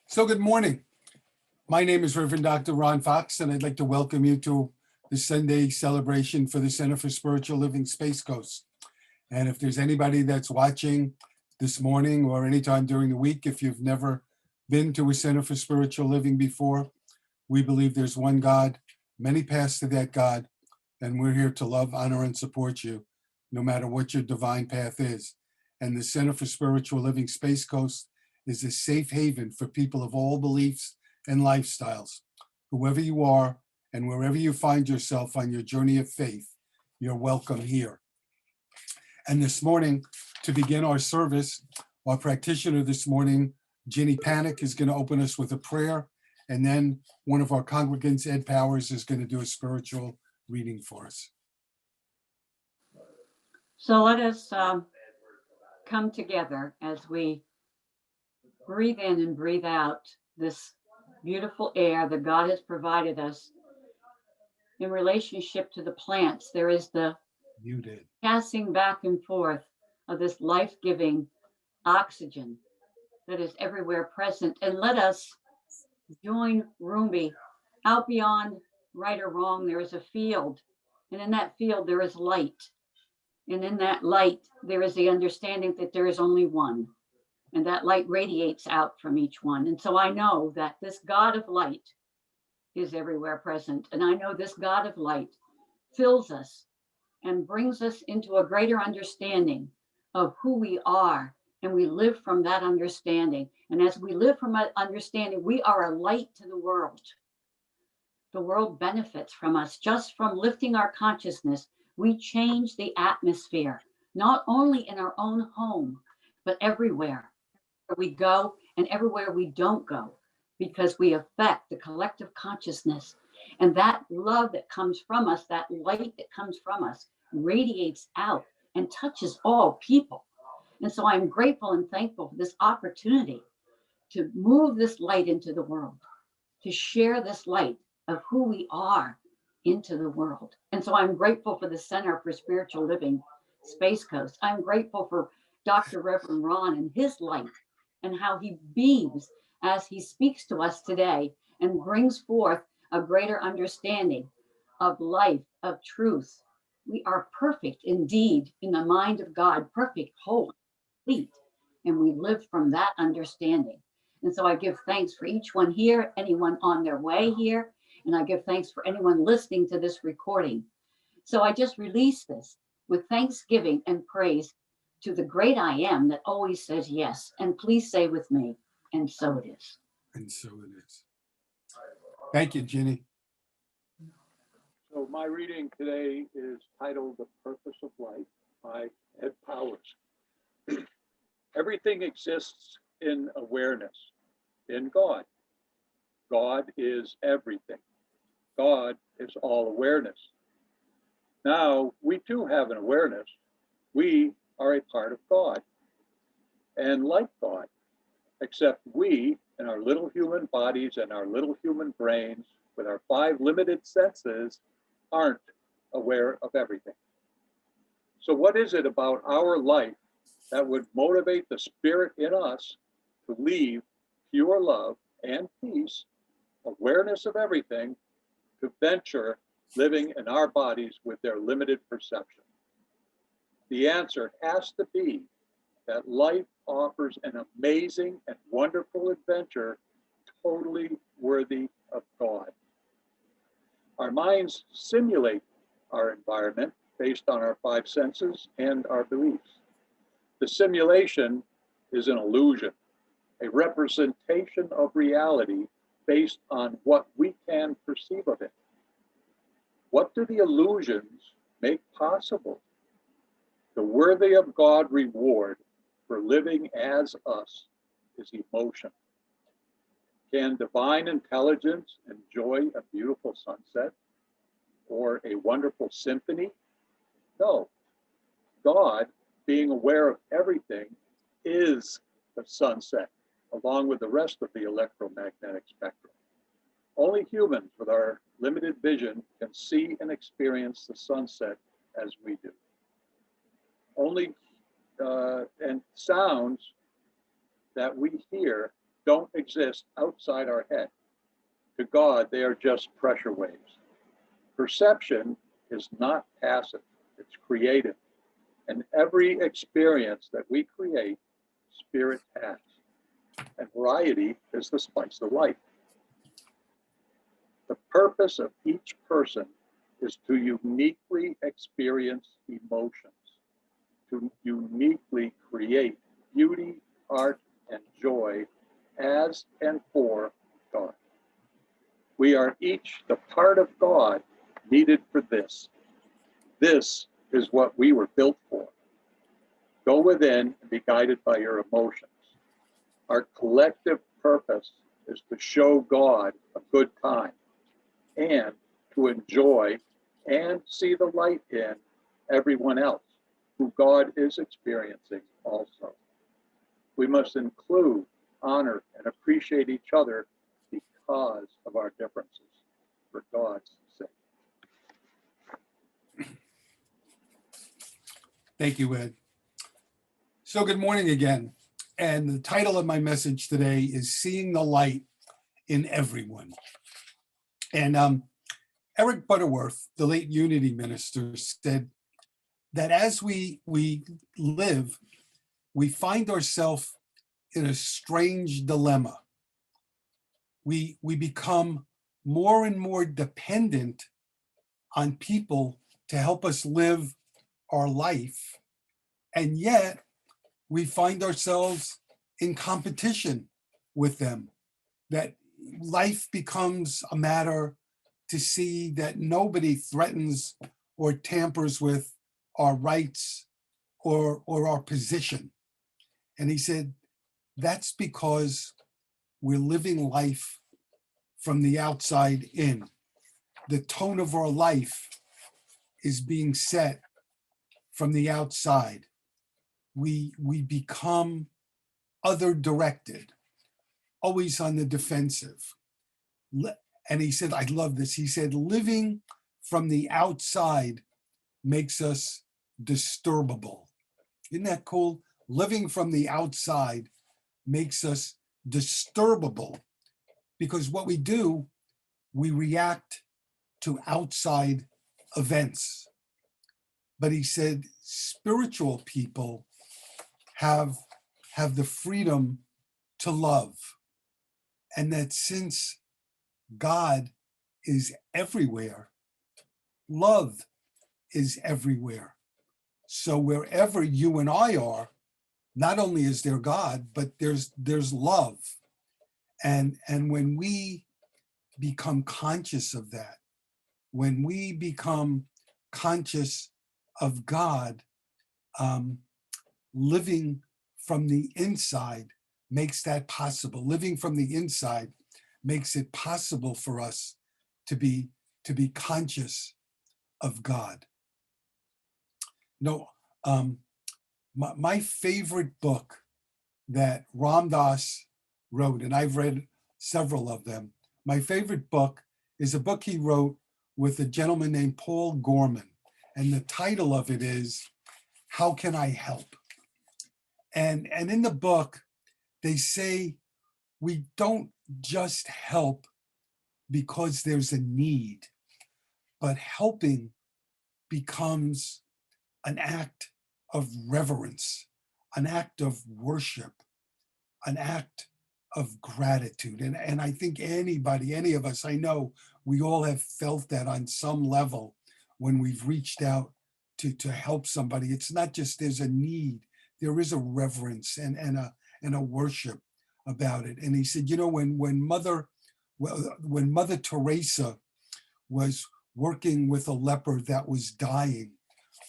So good morning. My name is Reverend Dr. Ron Fox, and I'd like to welcome you to the Sunday celebration for the Center for Spiritual Living Space Coast. And if there's anybody that's watching this morning or anytime during the week, if you've never been to a Center for Spiritual Living before, we believe there's one God, many paths to that God, and we're here to love, honor, and support you, no matter what your divine path is. And the Center for Spiritual Living Space Coast is a safe haven for people of all beliefs and lifestyles. Whoever you are and wherever you find yourself on your journey of faith, you're welcome here. And this morning, to begin our service, our practitioner this morning, Ginny Panic, is going to open us with a prayer. And then one of our congregants, Ed Powers, is going to do a spiritual reading for us. So let us come together as we breathe in and breathe out this beautiful air that God has provided us in relationship to the plants. There is the passing back and forth of this life-giving oxygen that is everywhere present. And let us join Rumbi. Out beyond right or wrong, there is a field. And in that field, there is light. And in that light, there is the understanding that there is only one. And that light radiates out from each one. And so I know that this God of light is everywhere present. And I know this God of light fills us and brings us into a greater understanding of who we are. And we live from that understanding. And as we live from that understanding, we are a light to the world. The world benefits from us just from lifting our consciousness. We change the atmosphere, not only in our own home, but everywhere we go and everywhere we don't go, because we affect the collective consciousness. And that love that comes from us, that light that comes from us, radiates out and touches all people. And so I'm grateful and thankful for this opportunity to move this light into the world, to share this light of who we are into the world. And so I'm grateful for the Center for Spiritual Living Space Coast. I'm grateful for Dr. Reverend Ron and his light and how he beams as he speaks to us today and brings forth a greater understanding of life, of truth. We are perfect indeed in the mind of God, perfect, whole, complete, and we live from that understanding. And so I give thanks for each one here, anyone on their way here, and I give thanks for anyone listening to this recording. So I just release this with thanksgiving and praise to the great I am that always says yes. And please say with me, and so it is. And so it is. Thank you, Ginny. So my reading today is titled The Purpose of Life by Ed Powers. Everything exists in awareness, in God. God is everything. God is all awareness. Now, we too have an awareness. We are a part of God and like God, except we, in our little human bodies and our little human brains, with our 5 limited senses, aren't aware of everything. So what is it about our life that would motivate the spirit in us to leave pure love and peace, awareness of everything, to venture living in our bodies with their limited perception? The answer has to be that life offers an amazing and wonderful adventure, totally worthy of God. Our minds simulate our environment based on our 5 senses and our beliefs. The simulation is an illusion, a representation of reality based on what we can perceive of it. What do the illusions make possible? The worthy of God reward for living as us is emotion. Can divine intelligence enjoy a beautiful sunset or a wonderful symphony? No. God, being aware of everything, is the sunset, along with the rest of the electromagnetic spectrum. Only humans with our limited vision can see and experience the sunset as we do. Only and sounds that we hear don't exist outside our head. To God, they are just pressure waves. Perception is not passive, it's creative. And every experience that we create, spirit has. And variety is the spice of life. The purpose of each person is to uniquely experience emotions, to uniquely create beauty, art, and joy as and for God. We are each the part of God needed for this. This is what we were built for. Go within and be guided by your emotions. Our collective purpose is to show God a good time and to enjoy and see the light in everyone else who God is experiencing also. We must include, honor, and appreciate each other because of our differences, for God's sake. Thank you, Ed. So good morning again. And the title of my message today is Seeing the Light in Everyone. And Eric Butterworth, the late Unity minister, said that as we live, we find ourselves in a strange dilemma. We become more and more dependent on people to help us live our life. And yet we find ourselves in competition with them, that life becomes a matter to see that nobody threatens or tampers with our rights or our position. And he said, that's because we're living life from the outside in. The tone of our life is being set from the outside. We become other directed, always on the defensive. And he said, I love this. He said, living from the outside makes us disturbable. Isn't that cool? Living from the outside makes us disturbable because what we do, we react to outside events. But he said, spiritual people have the freedom to love. And that since God is everywhere, love is everywhere. So wherever you and I are, not only is there God, but there's love. And when we become conscious of that, when we become conscious of God, living from the inside makes that possible. Living from the inside makes it possible for us to be conscious of God. No, my favorite book that Ram Dass wrote, and I've read several of them. My favorite book is a book he wrote with a gentleman named Paul Gorman, and the title of it is How Can I Help? And in the book, they say we don't just help because there's a need, but helping becomes an act of reverence, an act of worship, an act of gratitude. And I think anybody, any of us, I know we all have felt that on some level when we've reached out to help somebody. It's not just there's a need, there is a reverence and a worship about it. And he said, you know, when Mother Teresa was working with a leper that was dying,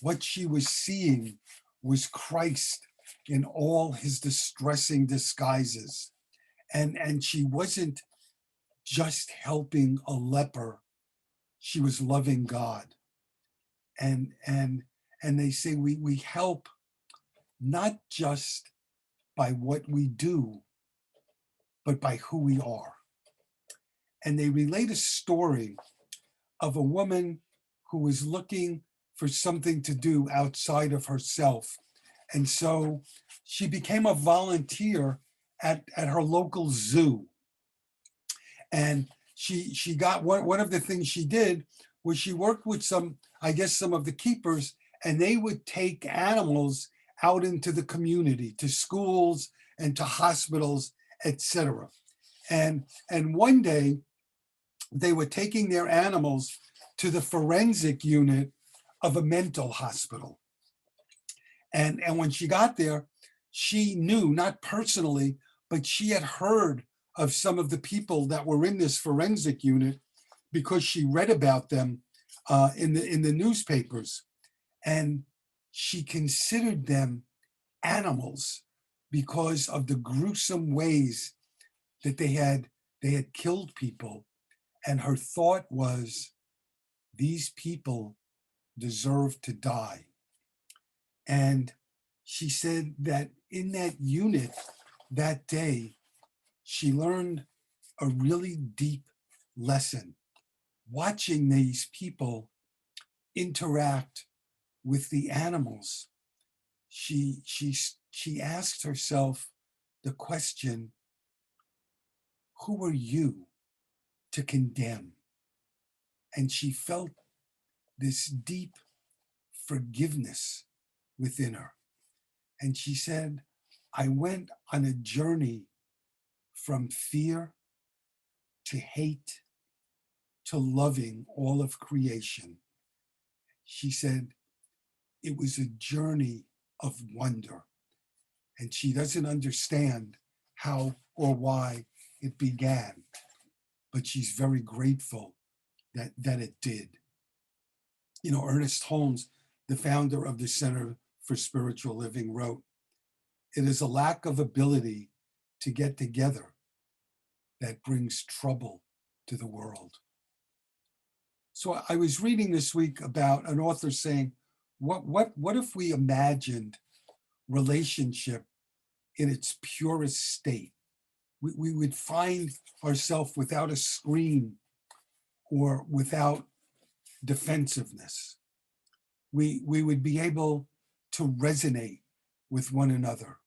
what she was seeing was Christ in all his distressing disguises. And she wasn't just helping a leper, she was loving God. And they say we help not just by what we do, but by who we are. And they relate a story of a woman who was looking for something to do outside of herself. And so she became a volunteer at her local zoo. And she got one of the things she did was she worked with I guess some of the keepers, and they would take animals out into the community, to schools and to hospitals, etc. And one day they were taking their animals to the forensic unit of a mental hospital. And when she got there, she knew, not personally, but she had heard of some of the people that were in this forensic unit because she read about them in the newspapers. And she considered them animals because of the gruesome ways that they had killed people. And her thought was, these people deserve to die. And she said that in that unit that day, she learned a really deep lesson, watching these people interact with the animals. She asked herself the question, who are you to condemn? And she felt this deep forgiveness within her. And she said, I went on a journey from fear to hate to loving all of creation. She said, it was a journey of wonder. And she doesn't understand how or why it began, but she's very grateful that it did. You know, Ernest Holmes, the founder of the Center for Spiritual Living, wrote, it is a lack of ability to get together that brings trouble to the world. So I was reading this week about an author saying, what if we imagined relationship in its purest state? We would find ourselves without a screen or without defensiveness. We would be able to resonate with one another.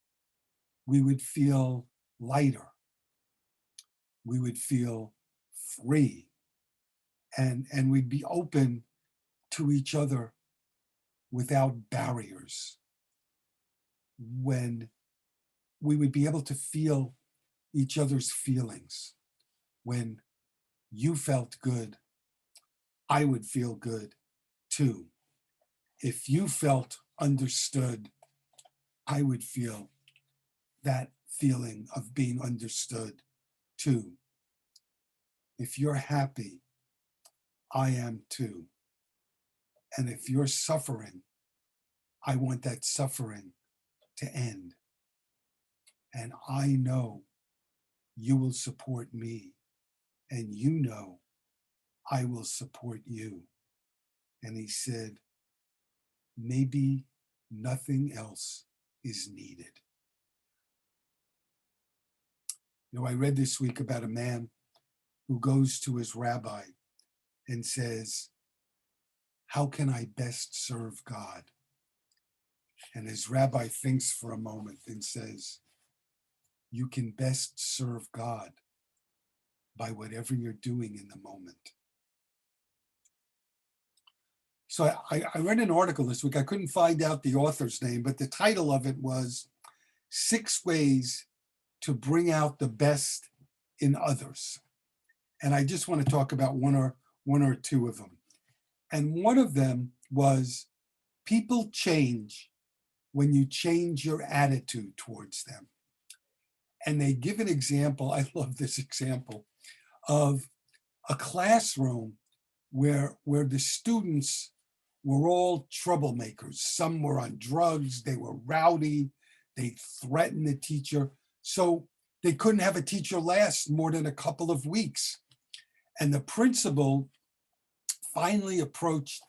We would feel lighter. We would feel free. And we'd be open to each other without barriers. When we would be able to feel each other's feelings. When you felt good, I would feel good too. If you felt understood, I would feel that feeling of being understood too. If you're happy, I am too. And if you're suffering, I want that suffering to end. And I know you will support me, and you know I will support you. And he said, maybe nothing else is needed. You know, I read this week about a man who goes to his rabbi and says, how can I best serve God? And his rabbi thinks for a moment and says, you can best serve God by whatever you're doing in the moment. So I read an article this week. I couldn't find out the author's name, but the title of it was 6 Ways to Bring Out the Best in Others. And I just want to talk about one or two of them. And one of them was, people change when you change your attitude towards them. And they give an example, I love this example, of a classroom where the students were all troublemakers. Some were on drugs, they were rowdy, they threatened the teacher. So they couldn't have a teacher last more than a couple of weeks. And the principal finally approached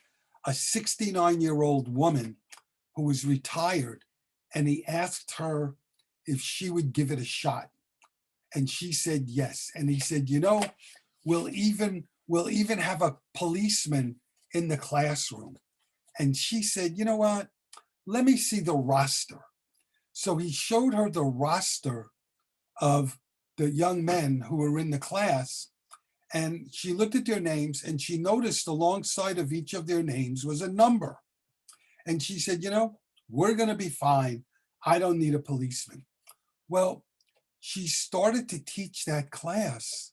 a 69-year-old woman who was retired, and he asked her if she would give it a shot. And she said yes. And he said, you know, we'll even have a policeman in the classroom. And she said, you know what? Let me see the roster. So he showed her the roster of the young men who were in the class. And she looked at their names and she noticed alongside of each of their names was a number. And she said, we're going to be fine. I don't need a policeman. Well, she started to teach that class,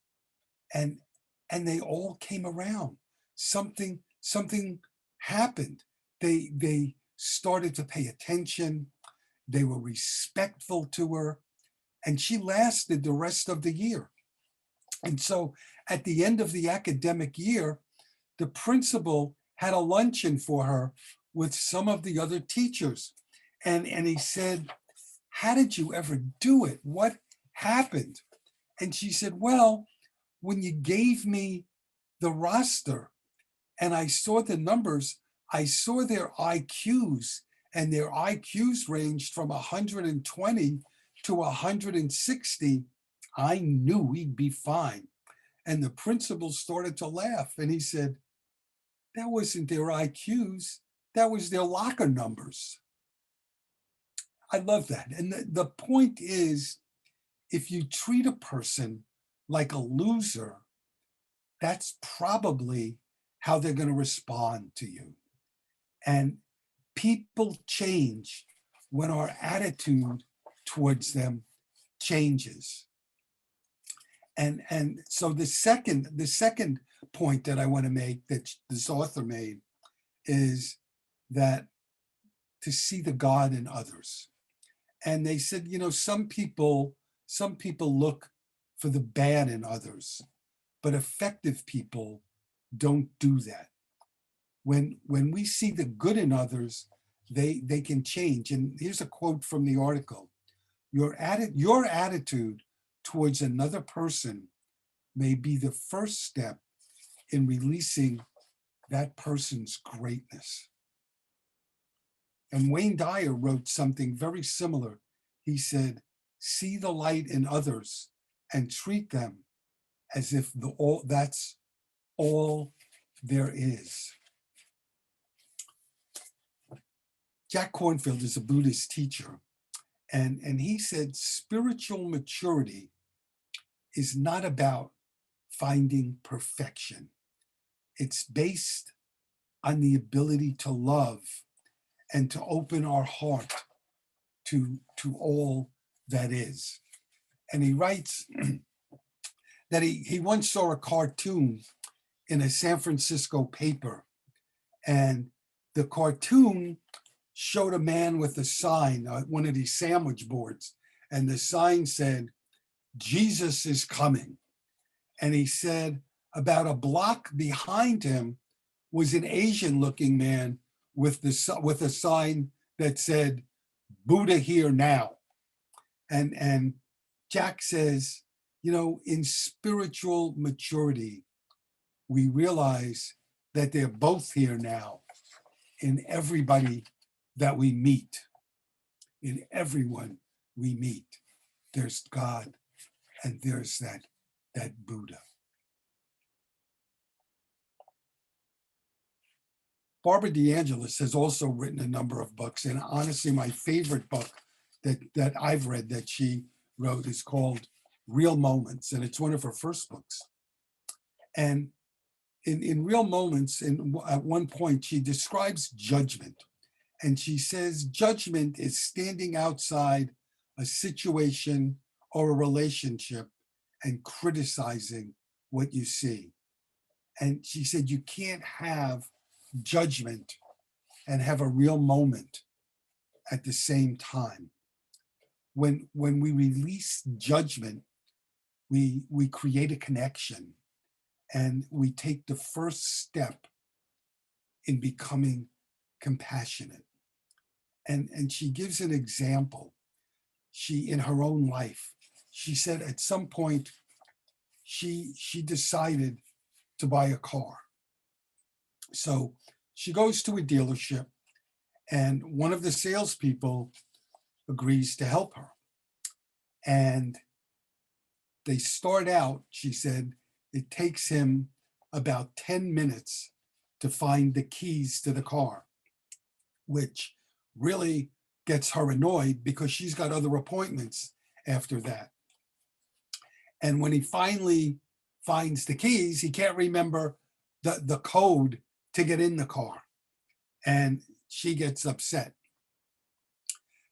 and they all came around. Something happened. They started to pay attention. They were respectful to her, and she lasted the rest of the year. And so at the end of the academic year, the principal had a luncheon for her with some of the other teachers. And he said, how did you ever do it? What happened? And she said, well, when you gave me the roster and I saw the numbers, I saw their IQs, and their IQs ranged from 120 to 160. I knew we'd be fine. And the principal started to laugh, and he said, that wasn't their IQs, that was their locker numbers. I love that. And the point is, if you treat a person like a loser, that's probably how they're going to respond to you. And people change when our attitude towards them changes. And so the second point that I want to make, that this author made, is that to see the God in others. And they said, some people look for the bad in others, but effective people don't do that. When we see the good in others, they can change. And here's a quote from the article: your attitude towards another person may be the first step in releasing that person's greatness. And Wayne Dyer wrote something very similar. He said, see the light in others and treat them as if that's all there is. Jack Kornfield is a Buddhist teacher, and he said spiritual maturity is not about finding perfection. It's based on the ability to love and to open our heart to all that is. And he writes that he once saw a cartoon in a San Francisco paper, and the cartoon showed a man with a sign, one of these sandwich boards, and the sign said, Jesus is coming. And he said about a block behind him was an Asian looking man with a sign that said, Buddha here now. And Jack says, in spiritual maturity, we realize that they're both here now in everybody that we meet. In everyone we meet, there's God, and there's that Buddha. Barbara DeAngelis has also written a number of books, and honestly, my favorite book that I've read that she wrote is called Real Moments, and it's one of her first books. And in Real Moments, at one point, she describes judgment. And she says judgment is standing outside a situation or a relationship and criticizing what you see. And she said you can't have judgment and have a real moment at the same time. When we release judgment, we create a connection, and we take the first step in becoming compassionate. And she gives an example. In her own life, she said at some point she decided to buy a car. So she goes to a dealership, and one of the salespeople agrees to help her. And they start out, she said, it takes him about 10 minutes to find the keys to the car, which really gets her annoyed because she's got other appointments after that. And when he finally finds the keys, he can't remember the code to get in the car. And she gets upset.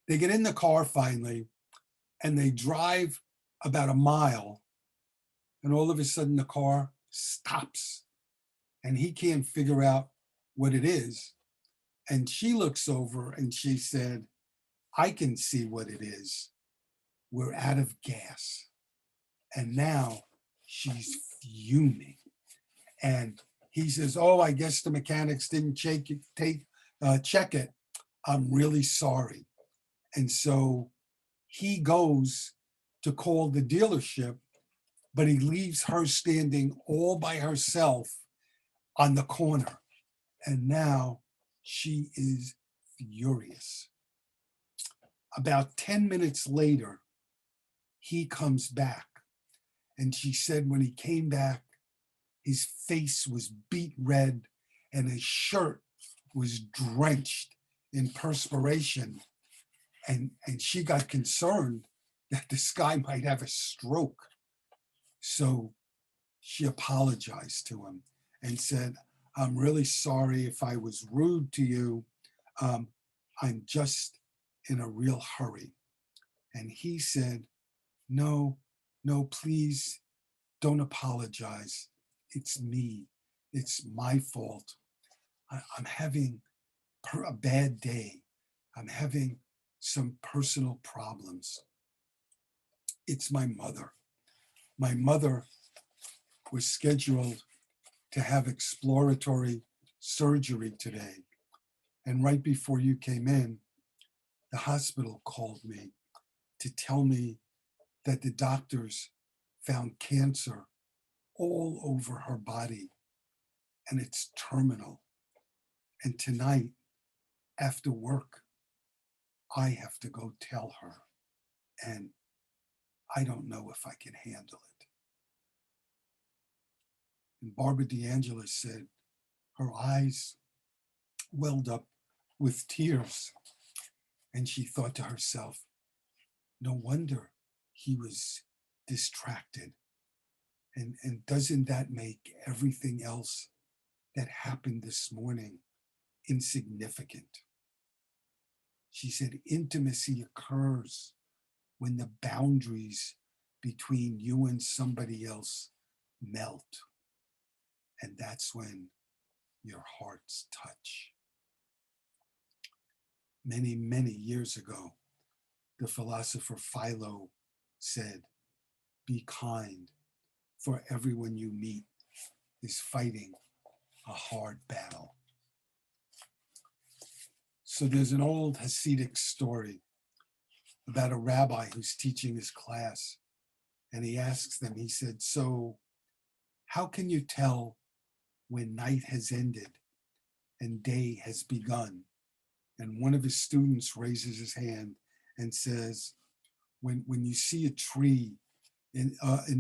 They get in the car finally, and they drive about a mile, and all of a sudden the car stops, and he can't figure out what it is. And she looks over and she said, I can see what it is. We're out of gas. And now she's fuming. And he says, oh, I guess the mechanics didn't check it. I'm really sorry. And so he goes to call the dealership, but he leaves her standing all by herself on the corner. And now she is furious. About 10 minutes later, he comes back. And she said when he came back, his face was beet red and his shirt was drenched in perspiration. And she got concerned that this guy might have a stroke. So she apologized to him and said, I'm really sorry if I was rude to you. I'm just in a real hurry. And he said, no, please don't apologize. It's me. It's my fault. I'm having a bad day. I'm having some personal problems. It's my mother. My mother was scheduled to have exploratory surgery today. And right before you came in, the hospital called me to tell me that the doctors found cancer all over her body and it's terminal. And tonight, after work, I have to go tell her. And I don't know if I can handle it. And Barbara DeAngelis said her eyes welled up with tears. And she thought to herself, no wonder he was distracted. And doesn't that make everything else that happened this morning insignificant? She said, intimacy occurs when the boundaries between you and somebody else melt. And that's when your hearts touch. Many, many years ago, the philosopher Philo said, be kind, for everyone you meet is fighting a hard battle. So there's an old Hasidic story about a rabbi who's teaching his class. And he asks them, he said, so how can you tell when night has ended and day has begun? And one of his students raises his hand and says, when you see a tree in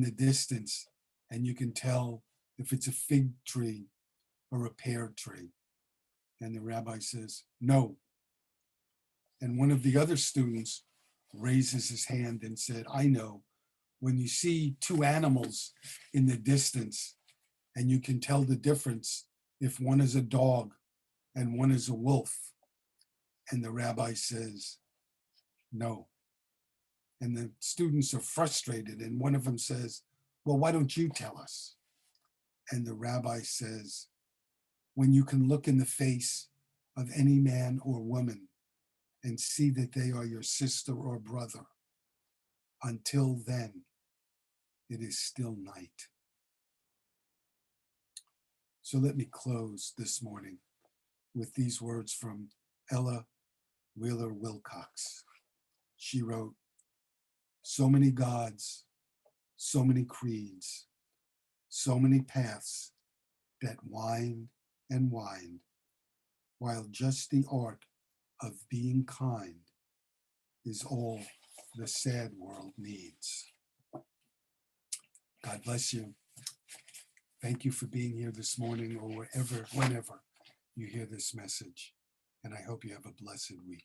the distance and you can tell if it's a fig tree or a pear tree. And the rabbi says, no. And one of the other students raises his hand and said, I know, when you see two animals in the distance and you can tell the difference if one is a dog and one is a wolf. And the rabbi says, no. And the students are frustrated. And one of them says, well, why don't you tell us? And the rabbi says, when you can look in the face of any man or woman and see that they are your sister or brother, until then, it is still night. So let me close this morning with these words from Ella Wheeler Wilcox. She wrote, so many gods, so many creeds, so many paths that wind and wind, while just the art of being kind is all the sad world needs. God bless you. Thank you for being here this morning or whenever you hear this message. And I hope you have a blessed week.